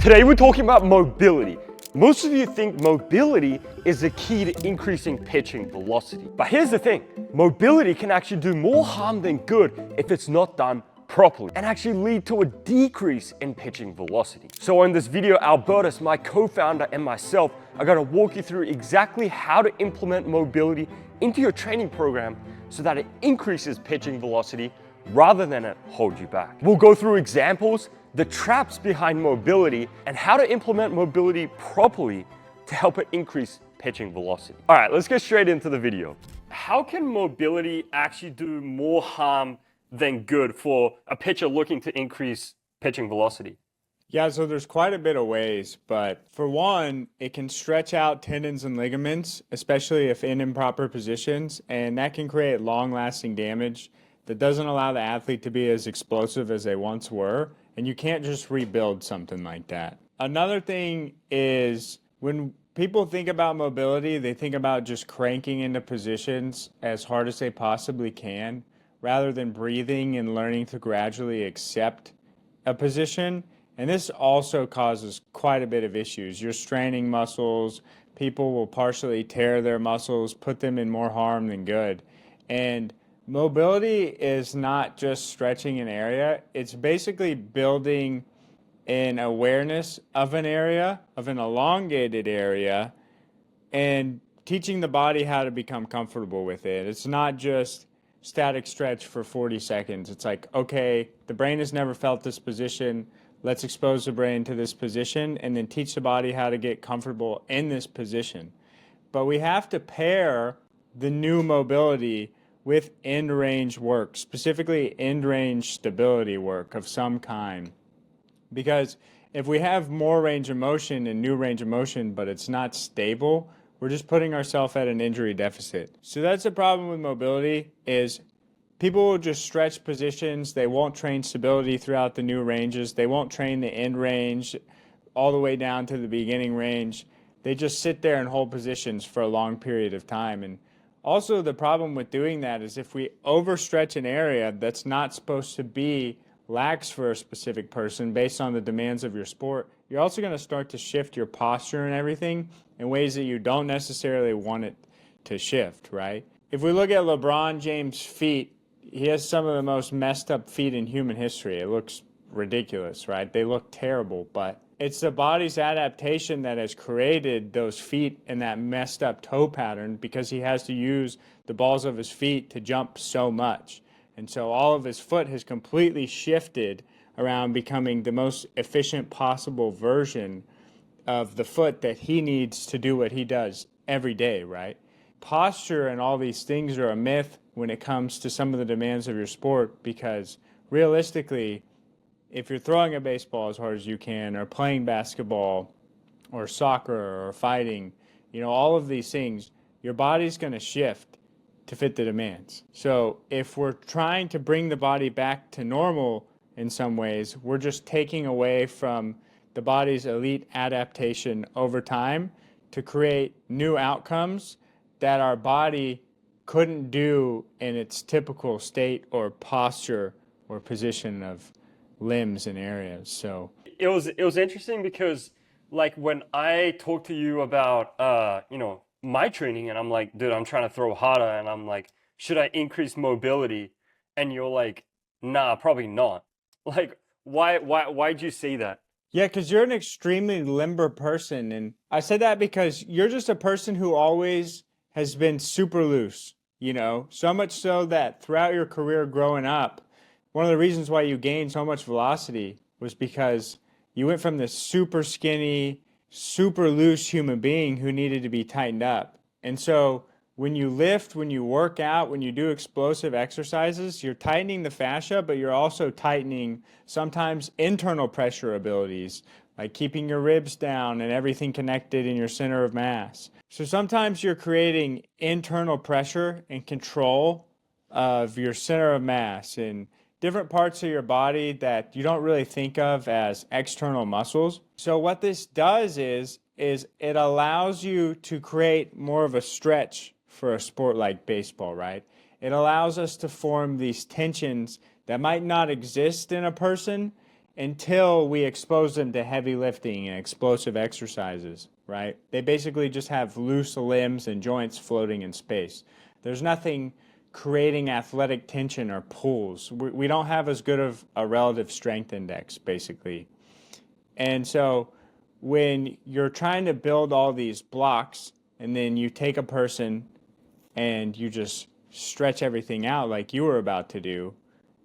Today we're talking about mobility. Most of you think mobility is the key to increasing pitching velocity. But here's the thing, mobility can actually do more harm than good if it's not done properly and actually lead to a decrease in pitching velocity. So in this video, Albertus, my co-founder, and myself are going to walk you through exactly how to implement mobility into your training program so that it increases pitching velocity rather than it hold you back. We'll go through examples, the traps behind mobility, and how to implement mobility properly to help it increase pitching velocity. All right, let's get straight into the video. How can mobility actually do more harm than good for a pitcher looking to increase pitching velocity? Yeah, so there's quite a bit of ways, but for one, it can stretch out tendons and ligaments, especially if in improper positions, and that can create long-lasting damage that doesn't allow the athlete to be as explosive as they once were, and you can't just rebuild something like that. Another thing is when people think about mobility, they think about just cranking into positions as hard as they possibly can, rather than breathing and learning to gradually accept a position. And this also causes quite a bit of issues. You're straining muscles, people will partially tear their muscles, put them in more harm than good. And mobility is not just stretching an area, it's basically building an awareness of an area, of an elongated area, and teaching the body how to become comfortable with it. It's not just static stretch for 40 seconds. It's like, okay, the brain has never felt this position. Let's expose the brain to this position and then teach the body how to get comfortable in this position. But we have to pair the new mobility with end range work, specifically end range stability work of some kind. Because if we have more range of motion and new range of motion, but it's not stable, we're just putting ourselves at an injury deficit. So that's the problem with mobility, is people will just stretch positions. They won't train stability throughout the new ranges. They won't train the end range all the way down to the beginning range. They just sit there and hold positions for a long period of time. And also the problem with doing that is if we overstretch an area that's not supposed to be lax for a specific person based on the demands of your sport, you're also going to start to shift your posture and everything in ways that you don't necessarily want it to shift, right? If we look at LeBron James' feet, he has some of the most messed up feet in human history. It looks ridiculous, right? They look terrible, but it's the body's adaptation that has created those feet and that messed up toe pattern because he has to use the balls of his feet to jump so much. And so all of his foot has completely shifted around becoming the most efficient possible version of the foot that he needs to do what he does every day, right? Posture and all these things are a myth when it comes to some of the demands of your sport, because realistically, if you're throwing a baseball as hard as you can, or playing basketball, or soccer, or fighting, all of these things, your body's going to shift to fit the demands. So if we're trying to bring the body back to normal in some ways, we're just taking away from the body's elite adaptation over time to create new outcomes that our body couldn't do in its typical state or posture or position of limbs and areas. So It was interesting because like when I talked to you about my training, and I'm like, dude, I'm trying to throw harder, and I'm like, should I increase mobility? And you're like, nah, probably not. Like, why'd you say that? yeah, because you're an extremely limber person. And I said that because you're just a person who always has been super loose, so much so that throughout your career growing up, one of the reasons why you gained so much velocity was because you went from this super skinny, super loose human being who needed to be tightened up. And so when you lift, when you work out, when you do explosive exercises, you're tightening the fascia, but you're also tightening sometimes internal pressure abilities, like keeping your ribs down and everything connected in your center of mass. So sometimes you're creating internal pressure and control of your center of mass and different parts of your body that you don't really think of as external muscles. So what this does is it allows you to create more of a stretch for a sport like baseball, right? It allows us to form these tensions that might not exist in a person until we expose them to heavy lifting and explosive exercises, right? They basically just have loose limbs and joints floating in space. There's nothing creating athletic tension or pulls. We don't have as good of a relative strength index, basically. And so when you're trying to build all these blocks and then you take a person and you just stretch everything out like you were about to do,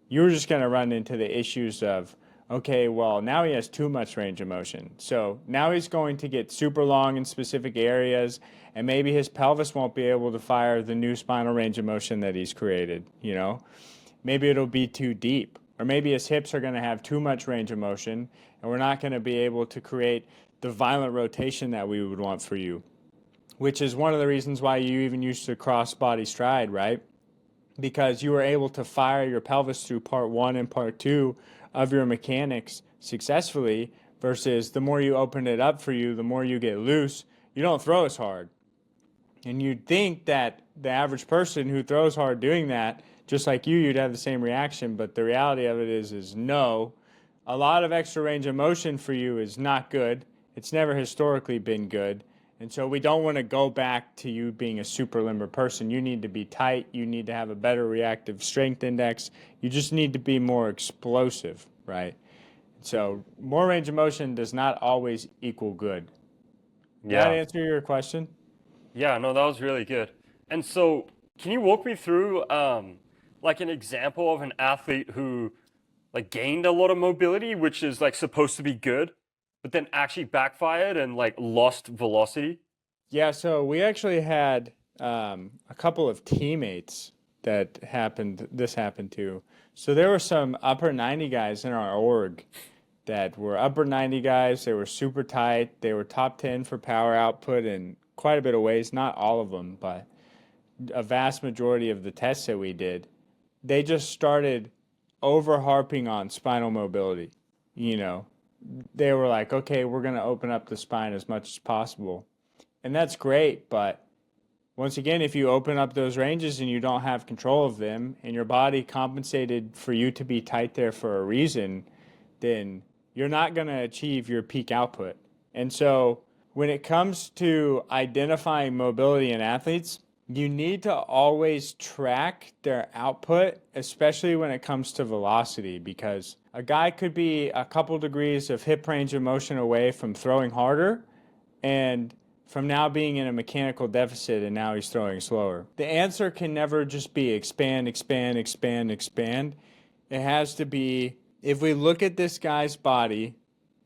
you're just going to run into the issues of, okay, well, now he has too much range of motion. So now he's going to get super long in specific areas, and maybe his pelvis won't be able to fire the new spinal range of motion that he's created, you know? Maybe it'll be too deep, or maybe his hips are going to have too much range of motion, and we're not going to be able to create the violent rotation that we would want for you, which is one of the reasons why you even used to cross body stride, right? Because you were able to fire your pelvis through part 1 and part 2 of your mechanics successfully, versus the more you open it up for you, the more you get loose, you don't throw as hard. And you'd think that the average person who throws hard doing that, just like you'd have the same reaction, but the reality of it is no. A lot of extra range of motion for you is not good. It's never historically been good. And so we don't want to go back to you being a super limber person. You need to be tight. You need to have a better reactive strength index. You just need to be more explosive, right? So more range of motion does not always equal good. Did that answer your question? Yeah, no, that was really good. And so can you walk me through like an example of an athlete who like gained a lot of mobility, which is like supposed to be good, but then actually backfired and like lost velocity? Yeah, so we actually had a couple of teammates that this happened to. So there were some upper 90 guys in our org that were upper 90 guys. They were super tight. They were top 10 for power output in quite a bit of ways. Not all of them, but a vast majority of the tests that we did. They just started over harping on spinal mobility. You know, they were like, okay, we're going to open up the spine as much as possible. And that's great, but once again, if you open up those ranges and you don't have control of them, and your body compensated for you to be tight there for a reason, then you're not going to achieve your peak output. And so when it comes to identifying mobility in athletes, you need to always track their output, especially when it comes to velocity, because a guy could be a couple degrees of hip range of motion away from throwing harder and from now being in a mechanical deficit, and now he's throwing slower. The answer can never just be expand, expand, expand, expand. It has to be, if we look at this guy's body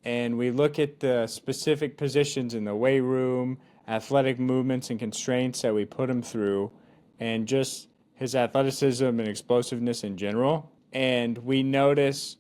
and we look at the specific positions in the weight room, athletic movements and constraints that we put him through, and just his athleticism and explosiveness in general, and we notice,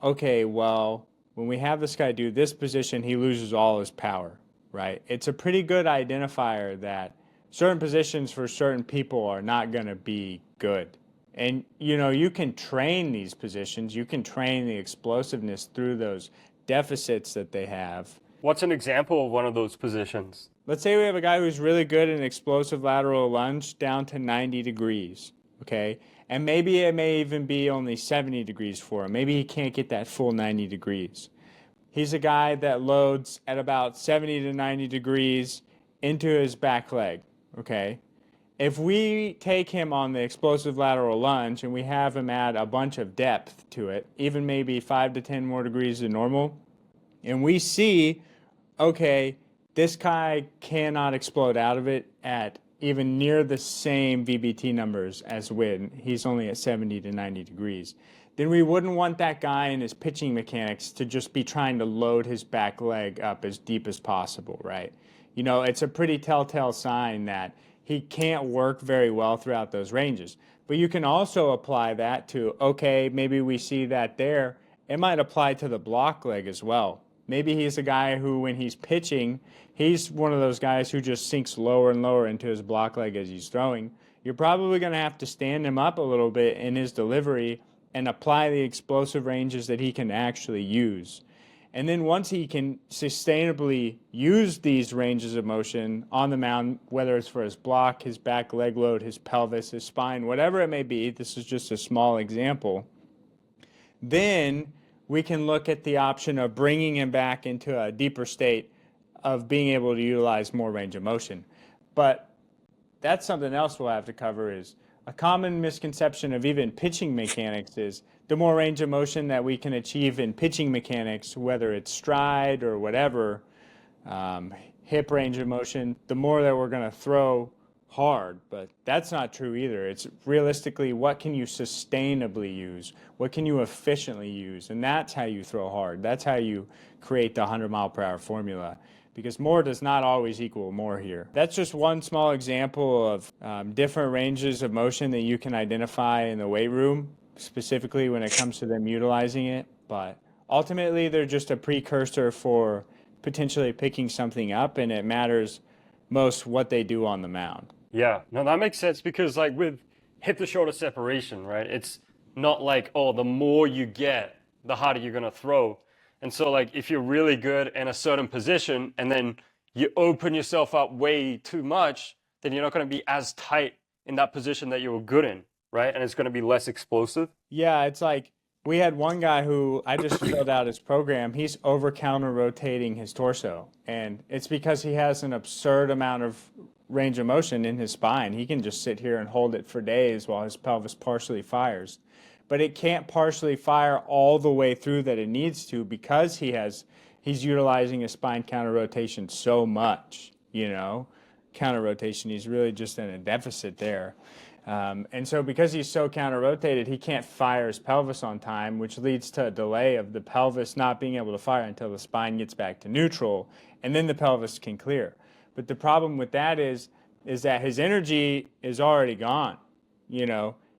okay, well, when we have this guy do this position, he loses all his power, right? It's a pretty good identifier that certain positions for certain people are not going to be good. And, you know, you can train these positions. You can train the explosiveness through those deficits that they have. What's an example of one of those positions? Let's say we have a guy who's really good in explosive lateral lunge down to 90 degrees, okay? And maybe it may even be only 70 degrees for him. Maybe he can't get that full 90 degrees. He's a guy that loads at about 70 to 90 degrees into his back leg, okay? If we take him on the explosive lateral lunge and we have him add a bunch of depth to it, even maybe 5 to 10 more degrees than normal, and we see, okay, this guy cannot explode out of it at even near the same VBT numbers as when he's only at 70 to 90 degrees, then we wouldn't want that guy in his pitching mechanics to just be trying to load his back leg up as deep as possible, right? You know, it's a pretty telltale sign that he can't work very well throughout those ranges. But you can also apply that to, okay, maybe we see that there. It might apply to the block leg as well. Maybe he's a guy who, when he's pitching, he's one of those guys who just sinks lower and lower into his block leg as he's throwing. You're probably going to have to stand him up a little bit in his delivery and apply the explosive ranges that he can actually use. And then once he can sustainably use these ranges of motion on the mound, whether it's for his block, his back leg load, his pelvis, his spine, whatever it may be, this is just a small example, then we can look at the option of bringing him back into a deeper state of being able to utilize more range of motion. But that's something else we'll have to cover. Is a common misconception of even pitching mechanics is the more range of motion that we can achieve in pitching mechanics, whether it's stride or whatever, hip range of motion, the more that we're going to throw hard. But that's not true either. It's realistically, what can you sustainably use? What can you efficiently use? And that's how you throw hard. That's how you create the 100-mile-per-hour formula, because more does not always equal more here. That's just one small example of different ranges of motion that you can identify in the weight room, specifically when it comes to them utilizing it. But ultimately, they're just a precursor for potentially picking something up, and it matters most what they do on the mound. Yeah, no, that makes sense, because like with hip to shoulder separation, right? It's not like, oh, the more you get, the harder you're gonna throw. And so like if you're really good in a certain position and then you open yourself up way too much, then you're not gonna be as tight in that position that you were good in, right? And it's gonna be less explosive. Yeah, it's like we had one guy who I just filled out his program. He's over counter rotating his torso, and it's because he has an absurd amount of range of motion in his spine. He can just sit here and hold it for days while his pelvis partially fires. But it can't partially fire all the way through that it needs to, because he's utilizing his spine counter rotation so much, counter rotation. He's really just in a deficit there. And so because he's so counter rotated, he can't fire his pelvis on time, which leads to a delay of the pelvis not being able to fire until the spine gets back to neutral, and then the pelvis can clear. But the problem with that is that his energy is already gone.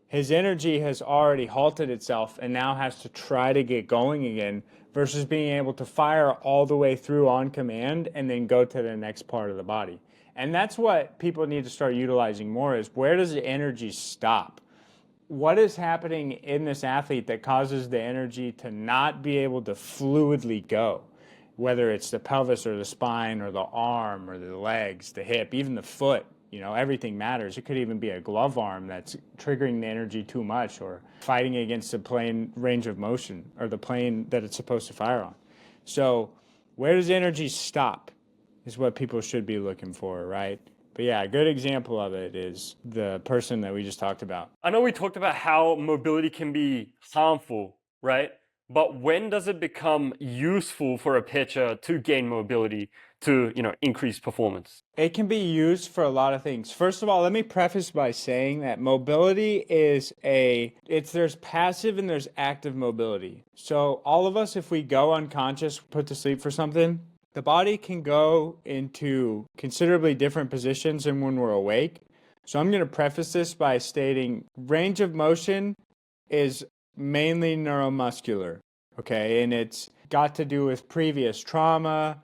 His energy has already halted itself and now has to try to get going again, versus being able to fire all the way through on command and then go to the next part of the body. And that's what people need to start utilizing more, is where does the energy stop? What is happening in this athlete that causes the energy to not be able to fluidly go? Whether it's the pelvis or the spine or the arm or the legs, the hip, even the foot, everything matters. It could even be a glove arm that's triggering the energy too much, or fighting against the plane range of motion, or the plane that it's supposed to fire on. So where does energy stop is what people should be looking for, right? But yeah, a good example of it is the person that we just talked about. I know we talked about how mobility can be harmful, right? But when does it become useful for a pitcher to gain mobility to, increase performance? It can be used for a lot of things. First of all, let me preface by saying that mobility is there's passive and there's active mobility. So all of us, if we go unconscious, put to sleep for something, the body can go into considerably different positions than when we're awake. So I'm going to preface this by stating range of motion is mainly neuromuscular, okay? And it's got to do with previous trauma,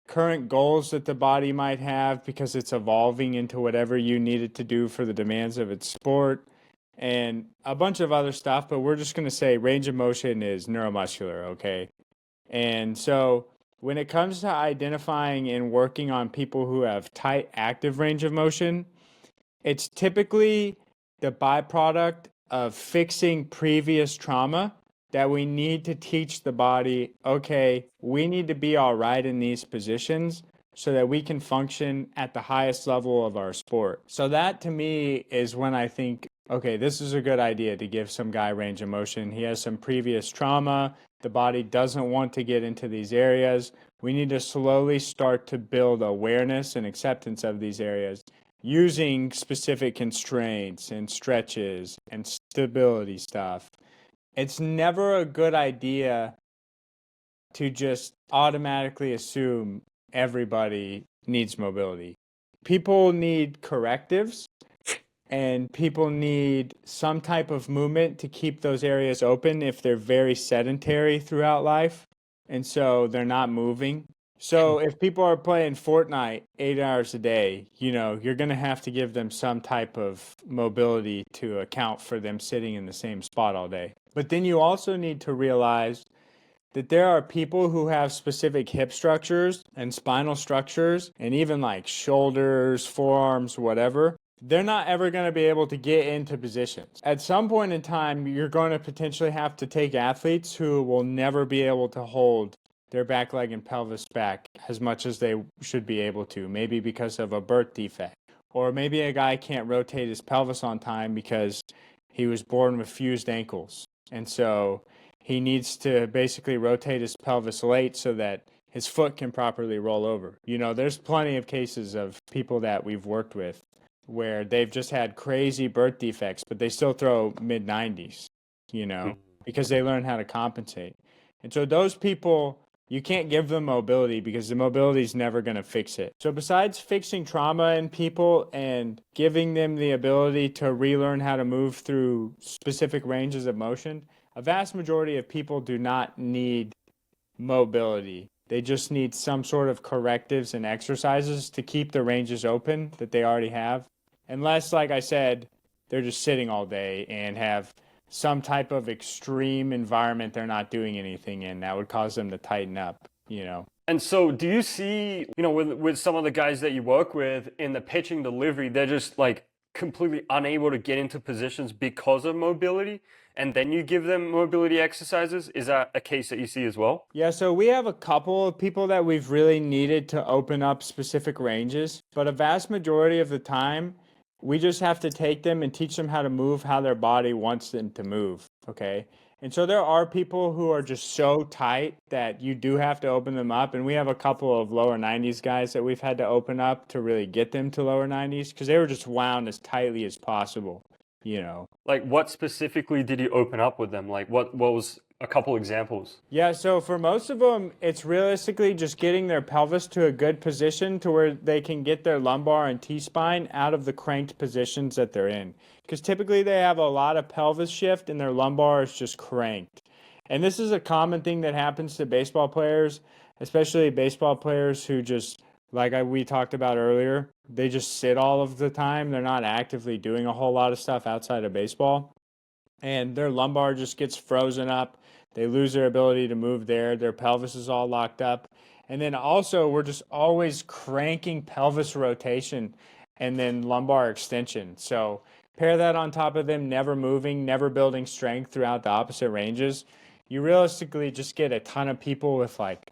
current goals that the body might have because it's evolving into whatever you need it to do for the demands of its sport, and a bunch of other stuff. But we're just going to say range of motion is neuromuscular, okay? And so when it comes to identifying and working on people who have tight active range of motion, it's typically the byproduct of fixing previous trauma that we need to teach the body, okay, we need to be all right in these positions so that we can function at the highest level of our sport. So that to me is when I think, okay, this is a good idea to give some guy range of motion. He has some previous trauma. The body doesn't want to get into these areas. We need to slowly start to build awareness and acceptance of these areas using specific constraints and stretches and stability stuff. It's never a good idea to just automatically assume everybody needs mobility. People need correctives, and people need some type of movement to keep those areas open if they're very sedentary throughout life, and so they're not moving. So if people are playing Fortnite 8 hours a day, you're going to have to give them some type of mobility to account for them sitting in the same spot all day. But then you also need to realize that there are people who have specific hip structures and spinal structures, and even like shoulders, forearms, whatever, they're not ever going to be able to get into positions. At some point in time, you're going to potentially have to take athletes who will never be able to hold their back leg and pelvis back as much as they should be able to, maybe because of a birth defect. Or maybe a guy can't rotate his pelvis on time because he was born with fused ankles. And so he needs to basically rotate his pelvis late so that his foot can properly roll over. There's plenty of cases of people that we've worked with where they've just had crazy birth defects, but they still throw mid 90s, because they learn how to compensate. And so those people, you can't give them mobility because the mobility is never going to fix it. So besides fixing trauma in people and giving them the ability to relearn how to move through specific ranges of motion, a vast majority of people do not need mobility. They just need some sort of correctives and exercises to keep the ranges open that they already have. Unless, like I said, they're just sitting all day and have some type of extreme environment they're not doing anything in that would cause them to tighten up. And so do you see, with some of the guys that you work with in the pitching delivery, they're just like completely unable to get into positions because of mobility, and then you give them mobility exercises? Is that a case that you see as well? Yeah, so we have a couple of people that we've really needed to open up specific ranges, but a vast majority of the time, we just have to take them and teach them how to move how their body wants them to move, okay? And so there are people who are just so tight that you do have to open them up, and we have a couple of lower 90s guys that we've had to open up to really get them to lower 90s because they were just wound as tightly as possible. Like what specifically did you open up with them? Like what was a couple examples? Yeah, so for most of them, it's realistically just getting their pelvis to a good position to where they can get their lumbar and T-spine out of the cranked positions that they're in. Because typically they have a lot of pelvis shift and their lumbar is just cranked. And this is a common thing that happens to baseball players, especially baseball players who just, like we talked about earlier, they just sit all of the time. They're not actively doing a whole lot of stuff outside of baseball. And their lumbar just gets frozen up. They lose their ability to move there. Their pelvis is all locked up. And then also, we're just always cranking pelvis rotation and then lumbar extension. So pair that on top of them never moving, never building strength throughout the opposite ranges. You realistically just get a ton of people with like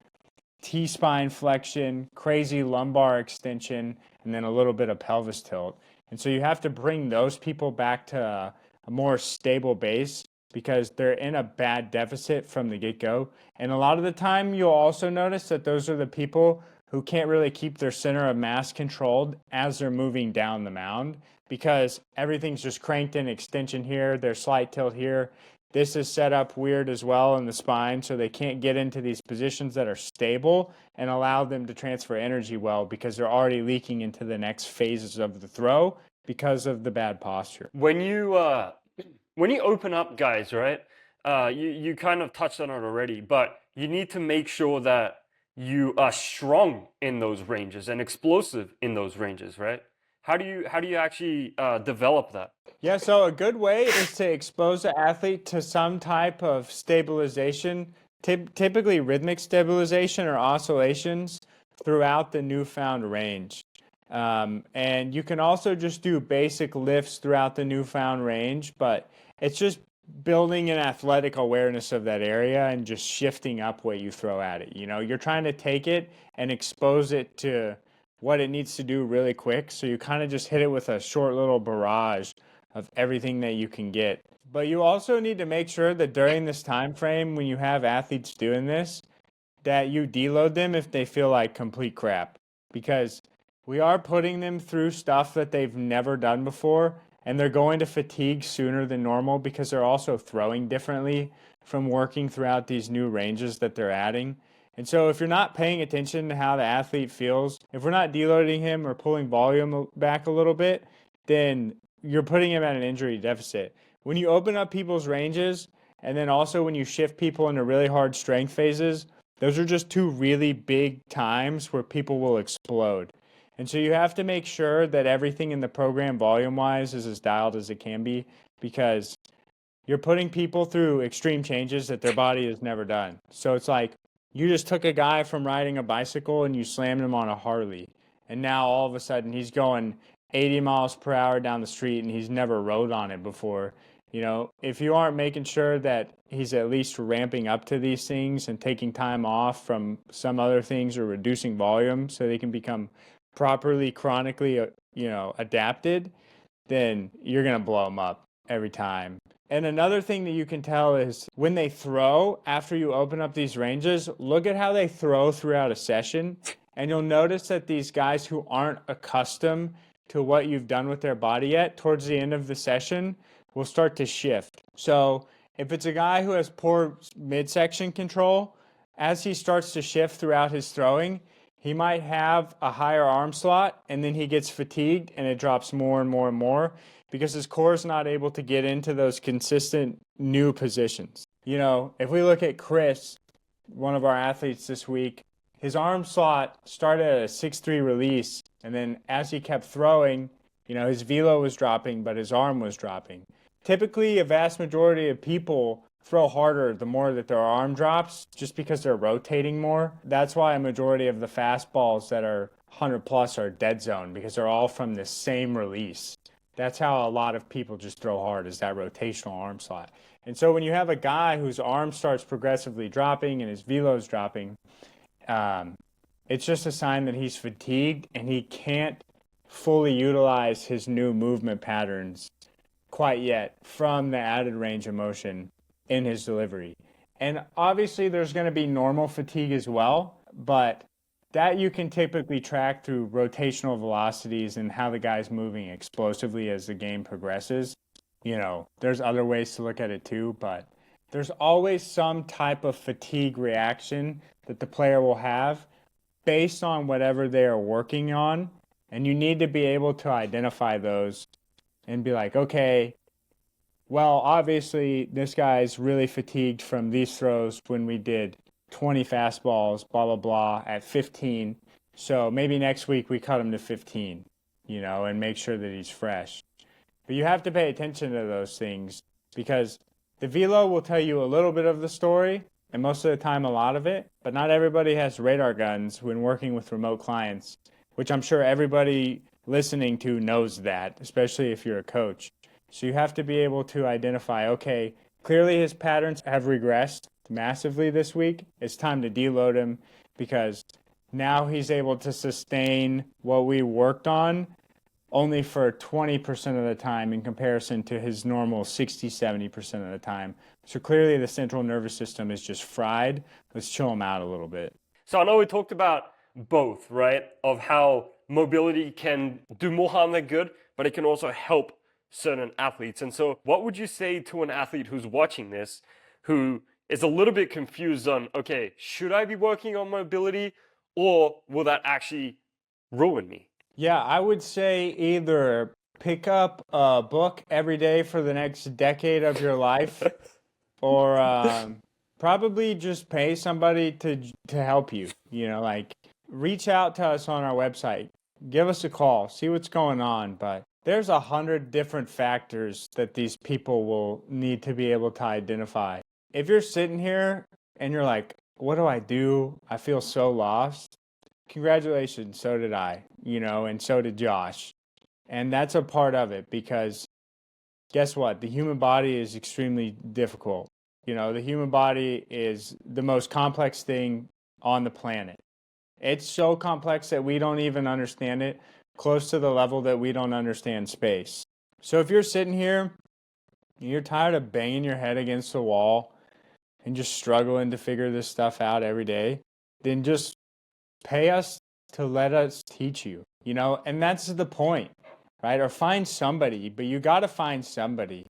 T-spine flexion, crazy lumbar extension, and then a little bit of pelvis tilt. And so you have to bring those people back to a more stable base because they're in a bad deficit from the get-go. And a lot of the time, you'll also notice that those are the people who can't really keep their center of mass controlled as they're moving down the mound because everything's just cranked in extension here, there's slight tilt here. This is set up weird as well in the spine, so they can't get into these positions that are stable and allow them to transfer energy well because they're already leaking into the next phases of the throw because of the bad posture. When you open up guys, right? You kind of touched on it already, but you need to make sure that you are strong in those ranges and explosive in those ranges, right? How do you actually develop that? Yeah, so a good way is to expose the athlete to some type of stabilization, typically rhythmic stabilization or oscillations throughout the newfound range. And you can also just do basic lifts throughout the newfound range, but it's just building an athletic awareness of that area and just shifting up what you throw at it. You're trying to take it and expose it to what it needs to do really quick. So you kind of just hit it with a short little barrage of everything that you can get. But you also need to make sure that during this time frame, when you have athletes doing this, that you deload them if they feel like complete crap. Because we are putting them through stuff that they've never done before, and they're going to fatigue sooner than normal because they're also throwing differently from working throughout these new ranges that they're adding. And so if you're not paying attention to how the athlete feels, if we're not deloading him or pulling volume back a little bit, then you're putting him at an injury deficit. When you open up people's ranges, and then also when you shift people into really hard strength phases, those are just two really big times where people will explode. And so you have to make sure that everything in the program volume-wise is as dialed as it can be because you're putting people through extreme changes that their body has never done. So it's like you just took a guy from riding a bicycle and you slammed him on a Harley. And now all of a sudden he's going 80 miles per hour down the street and he's never rode on it before. If you aren't making sure that he's at least ramping up to these things and taking time off from some other things or reducing volume so they can become properly chronically, adapted, then you're going to blow them up every time. And another thing that you can tell is when they throw, after you open up these ranges, look at how they throw throughout a session. And you'll notice that these guys who aren't accustomed to what you've done with their body yet, towards the end of the session, will start to shift. So if it's a guy who has poor midsection control, as he starts to shift throughout his throwing, he might have a higher arm slot and then he gets fatigued and it drops more and more and more because his core is not able to get into those consistent new positions. If we look at Chris, one of our athletes this week, his arm slot started at a 6-3 release, and then as he kept throwing, his velo was dropping, but his arm was dropping. Typically, a vast majority of people throw harder the more that their arm drops, just because they're rotating more. That's why a majority of the fastballs that are 100 plus are dead zone, because they're all from the same release. That's how a lot of people just throw hard, is that rotational arm slot. And so when you have a guy whose arm starts progressively dropping and his velo is dropping, it's just a sign that he's fatigued and he can't fully utilize his new movement patterns quite yet from the added range of motion in his delivery. And obviously there's going to be normal fatigue as well, but that you can typically track through rotational velocities and how the guy's moving explosively as the game progresses. There's other ways to look at it too, but there's always some type of fatigue reaction that the player will have based on whatever they are working on. And you need to be able to identify those and be like, okay, well, obviously this guy's really fatigued from these throws when we did 20 fastballs, blah, blah, blah, at 15. So maybe next week we cut him to 15, and make sure that he's fresh. But you have to pay attention to those things because the velo will tell you a little bit of the story, and most of the time a lot of it, but not everybody has radar guns when working with remote clients, which I'm sure everybody listening to knows that, especially if you're a coach. So you have to be able to identify, okay, clearly his patterns have regressed massively this week. It's time to deload him because now he's able to sustain what we worked on only for 20% of the time in comparison to his normal 60-70% of the time. So clearly the central nervous system is just fried. Let's chill him out a little bit. So I know we talked about both, right? Of how mobility can do more harm than good, but it can also help certain athletes. And so what would you say to an athlete who's watching this, who is a little bit confused on, okay, should I be working on mobility or will that actually ruin me? Yeah, I would say either pick up a book every day for the next decade of your life or probably just pay somebody to help you, reach out to us on our website, give us a call, see what's going on. But there's 100 different factors that these people will need to be able to identify. If you're sitting here and you're like, what do I do? I feel so lost. Congratulations, so did I, and so did Josh. And that's a part of it because guess what? The human body is extremely difficult. The human body is the most complex thing on the planet. It's so complex that we don't even understand it, close to the level that we don't understand space. So if you're sitting here and you're tired of banging your head against the wall and just struggling to figure this stuff out every day, then just pay us to let us teach you, and that's the point, right? Or find somebody, but you got to find somebody.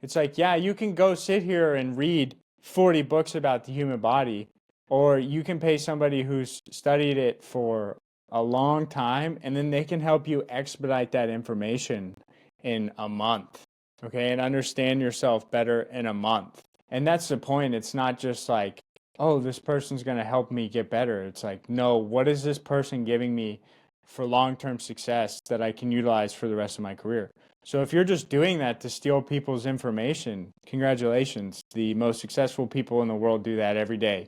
It's like, yeah, you can go sit here and read 40 books about the human body, or you can pay somebody who's studied it for a long time, and then they can help you expedite that information in a month, okay, and understand yourself better in a month. And that's the point. It's not just like, oh, this person's going to help me get better. It's like, no, what is this person giving me for long-term success that I can utilize for the rest of my career? So if you're just doing that to steal people's information, congratulations. The most successful people in the world do that every day.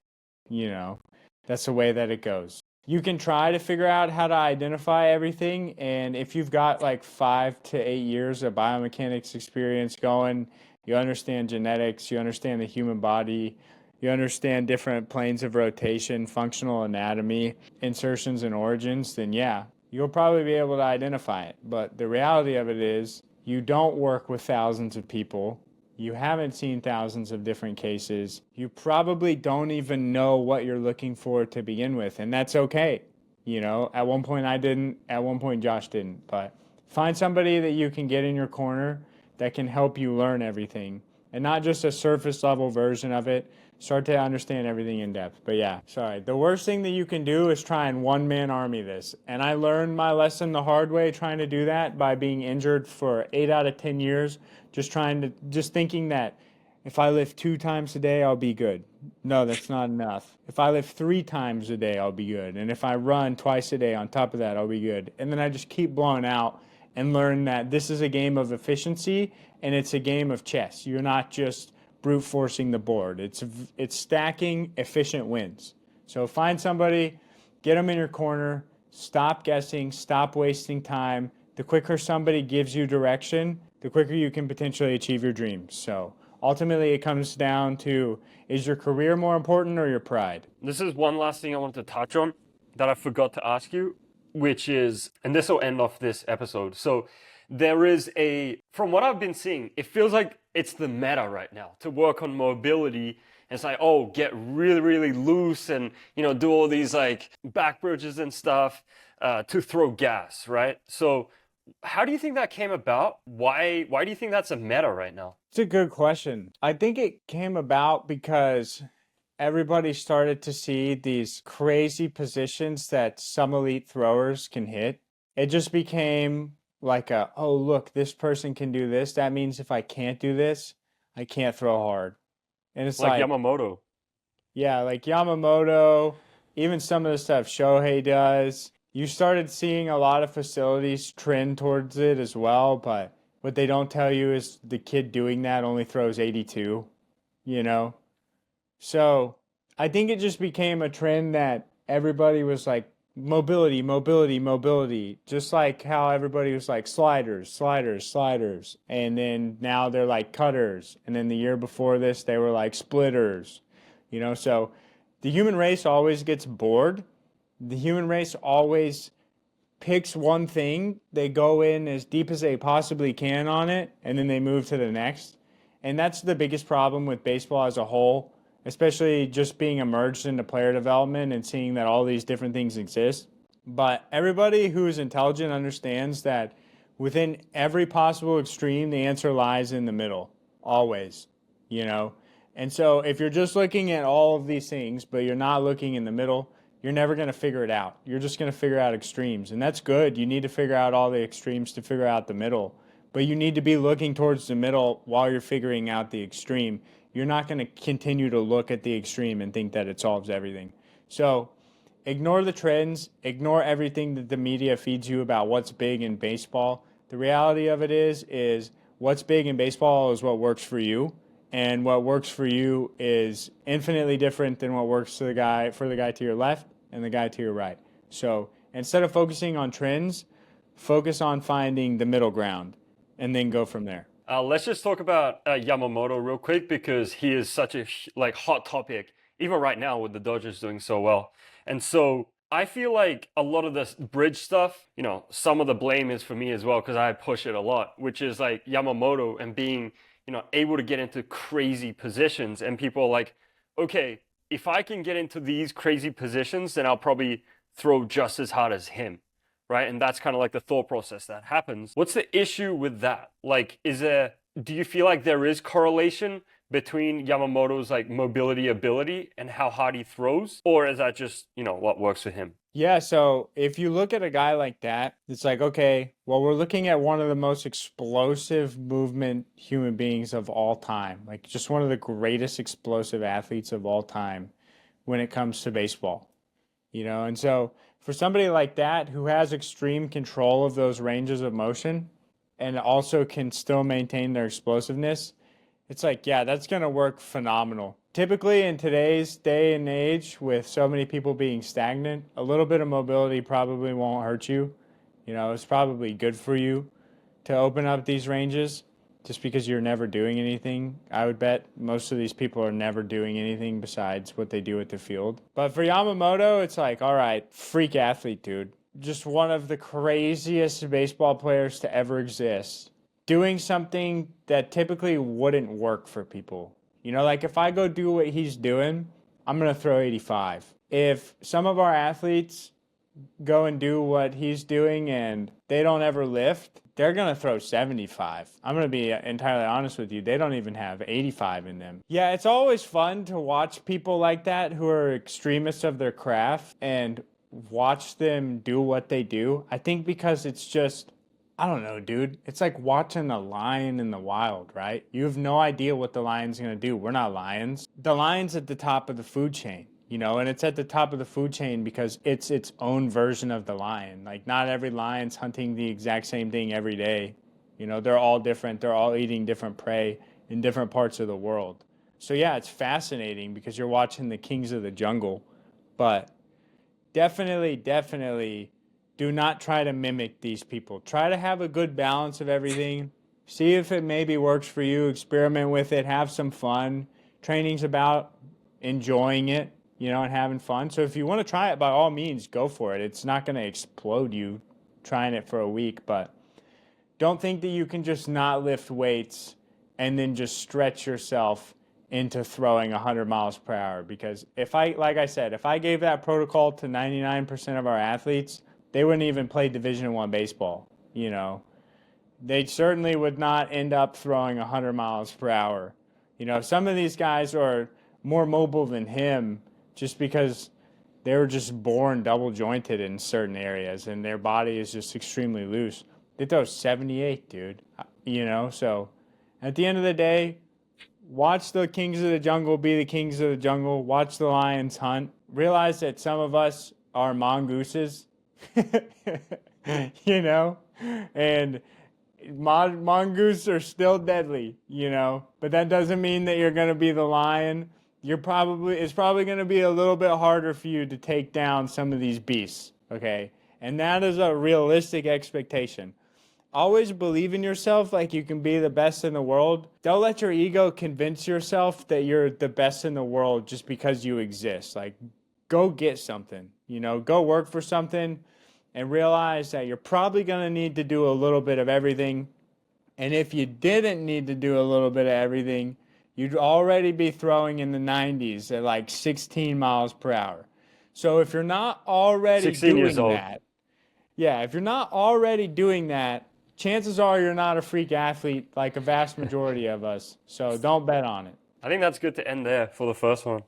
That's the way that it goes. You can try to figure out how to identify everything. And if you've got like 5 to 8 years of biomechanics experience going, you understand genetics, you understand the human body, you understand different planes of rotation, functional anatomy, insertions and origins, then yeah, you'll probably be able to identify it. But the reality of it is, you don't work with thousands of people. You haven't seen thousands of different cases. You probably don't even know what you're looking for to begin with, and that's okay. You know, at one point I didn't, at one point Josh didn't, but find somebody that you can get in your corner that can help you learn everything and not just a surface level version of it. Start to understand everything in depth. But yeah, sorry. The worst thing that you can do is try and one man army this. And I learned my lesson the hard way trying to do that by being injured for 8 out of 10 years, just thinking that if I lift 2 times a day, I'll be good. No, that's not enough. If I lift 3 times a day, I'll be good. And if I run twice a day on top of that, I'll be good. And then I just keep blowing out and learn that this is a game of efficiency and it's a game of chess. You're not just brute forcing the board. It's stacking efficient wins. So find somebody, get them in your corner, stop guessing, stop wasting time. The quicker somebody gives you direction, the quicker you can potentially achieve your dreams. So ultimately it comes down to, is your career more important or your pride? This is one last thing I wanted to touch on that I forgot to ask you, which is, and this will end off this episode. So there is from what I've been seeing, it feels like it's the meta right now to work on mobility. And it's like, oh, get really, really loose and, do all these like back bridges and stuff to throw gas, right? So how do you think that came about? Why do you think that's a meta right now? It's a good question. I think it came about because everybody started to see these crazy positions that some elite throwers can hit. It just became like oh, look, this person can do this. That means if I can't do this, I can't throw hard. And it's Like like, Yamamoto. yeah, like Yamamoto, even some of the stuff Shohei does. You started seeing a lot of facilities trend towards it as well, but what they don't tell you is the kid doing that only throws 82, you know? So I think it just became a trend that everybody was like, mobility, mobility, mobility. Just like how everybody was like sliders, sliders, sliders. And then now they're like cutters. And then the year before this, they were like splitters. So the human race always gets bored. The human race always picks one thing, they go in as deep as they possibly can on it, and then they move to the next. And that's the biggest problem with baseball as a whole, especially just being immersed into player development and seeing that all these different things exist. But everybody who is intelligent understands that within every possible extreme, the answer lies in the middle, always, And so if you're just looking at all of these things, but you're not looking in the middle, you're never going to figure it out. You're just going to figure out extremes. And that's good. You need to figure out all the extremes to figure out the middle. But you need to be looking towards the middle while you're figuring out the extreme. You're not going to continue to look at the extreme and think that it solves everything. So ignore the trends. Ignore everything that the media feeds you about what's big in baseball. The reality of it is what's big in baseball is what works for you. And what works for you is infinitely different than what works for the guy to your left and the guy to your right. So instead of focusing on trends, focus on finding the middle ground and then go from there. Let's just talk about Yamamoto real quick because he is such a hot topic, even right now with the Dodgers doing so well. And so I feel like a lot of this bridge stuff, some of the blame is for me as well because I push it a lot, which is like Yamamoto and being, able to get into crazy positions. And people are like, okay, if I can get into these crazy positions, then I'll probably throw just as hard as him, right? And that's kind of like the thought process that happens. What's the issue with that? Like, do you feel like there is correlation between Yamamoto's like mobility ability and how hard he throws? Or is that just, what works for him? Yeah, so if you look at a guy like that, it's like, okay, well, we're looking at one of the most explosive movement human beings of all time, like just one of the greatest explosive athletes of all time when it comes to baseball, And so for somebody like that who has extreme control of those ranges of motion and also can still maintain their explosiveness, it's like, yeah, that's going to work phenomenal. Typically in today's day and age, with so many people being stagnant, a little bit of mobility probably won't hurt you. You know, it's probably good for you to open up these ranges just because you're never doing anything. I would bet most of these people are never doing anything besides what they do at the field. But for Yamamoto, it's like, all right, freak athlete, dude. Just one of the craziest baseball players to ever exist. Doing something that typically wouldn't work for people. You know, like if I go do what he's doing, I'm going to throw 85. If some of our athletes go and do what he's doing and they don't ever lift, they're going to throw 75. I'm going to be entirely honest with you. They don't even have 85 in them. Yeah, it's always fun to watch people like that who are extremists of their craft and watch them do what they do. I think because it's just, I don't know, dude. It's like watching a lion in the wild, right? You have no idea what the lion's going to do. We're not lions. The lion's at the top of the food chain, you know, and it's at the top of the food chain because it's its own version of the lion. Like, not every lion's hunting the exact same thing every day. You know, they're all different. They're all eating different prey in different parts of the world. So, yeah, it's fascinating because you're watching the kings of the jungle. But definitely do not try to mimic these people. Try to have a good balance of everything. See if it maybe works for you. Experiment with it. Have some fun. Training's about enjoying it, you know, and having fun. So if you want to try it, by all means, go for it. It's not going to explode you trying it for a week, but don't think that you can just not lift weights and then just stretch yourself into throwing 100 miles per hour. Because like I said, if I gave that protocol to 99% of our athletes, they wouldn't even play Division I baseball, you know. They certainly would not end up throwing 100 miles per hour. You know, some of these guys are more mobile than him just because they were just born double jointed in certain areas and their body is just extremely loose. They throw 78, dude, you know. So at the end of the day, watch the kings of the jungle be the kings of the jungle. Watch the lions hunt. Realize that some of us are mongooses. You know, and mongoose are still deadly, you know, but that doesn't mean that you're going to be the lion. It's probably going to be a little bit harder for you to take down some of these beasts, okay? And that is a realistic expectation. Always believe in yourself like you can be the best in the world. Don't let your ego convince yourself that you're the best in the world just because you exist. Like, go get something, you know, go work for something. And realize that you're probably going to need to do a little bit of everything. And if you didn't need to do a little bit of everything, you'd already be throwing in the 90s at like 16 miles per hour. So if you're not already 16 years doing old. that, yeah, if you're not already doing that, chances are you're not a freak athlete like a vast majority of us. So don't bet on it. I think that's good to end there for the first one.